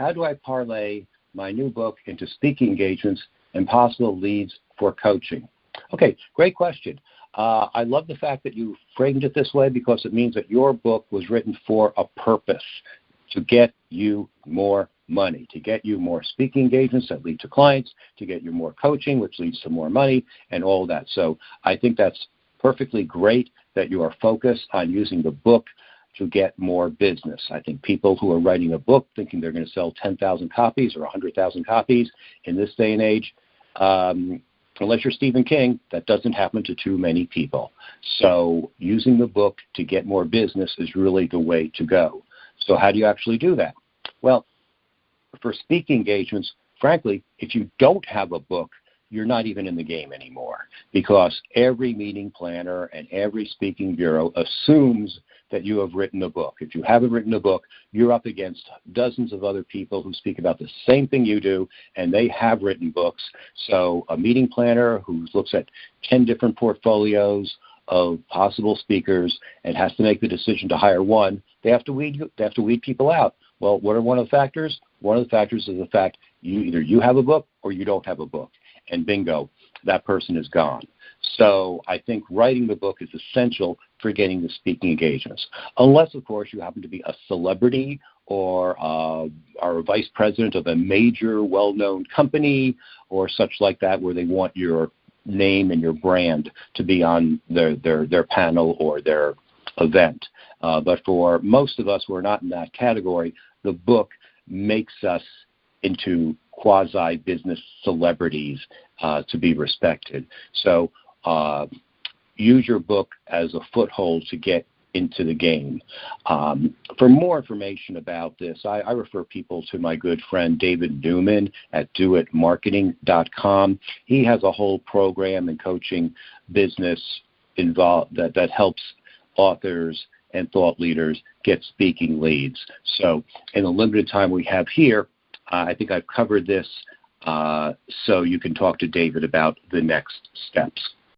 how do I parlay my new book into speaking engagements and possible leads for coaching? Okay, great question. I love the fact that you framed it this way because it means that your book was written for a purpose, to get you more money, to get you more speaking engagements that lead to clients, to get you more coaching, which leads to more money, and all of that. So I think that's perfectly great that you are focused on using the book to get more business. I think people who are writing a book thinking they're going to sell 10,000 copies or 100,000 copies in this day and age, unless you're Stephen King, that doesn't happen to too many people. So using the book to get more business is really the way to go. So how do you actually do that? Well, for speaking engagements, frankly, if you don't have a book, you're not even in the game anymore, because every meeting planner and every speaking bureau assumes that you have written a book. If you haven't written a book, you're up against dozens of other people who speak about the same thing you do, and they have written books. So a meeting planner who looks at 10 different portfolios of possible speakers and has to make the decision to hire one, they have to weed people out. Well, what are one of the factors? One of the factors is the fact either you have a book or you don't have a book. And bingo, that person is gone. So I think writing the book is essential for getting the speaking engagements. Unless, of course, you happen to be a celebrity or are a vice president of a major well-known company or such like that, where they want your name and your brand to be on their panel or their event. But for most of us who are not in that category, the book makes us into quasi-business celebrities to be respected. So use your book as a foothold to get into the game. For more information about this, I refer people to my good friend David Newman at doitmarketing.com. He has a whole program in coaching business involved that helps authors and thought leaders get speaking leads. So in the limited time we have here, I think I've covered this, so you can talk to David about the next steps.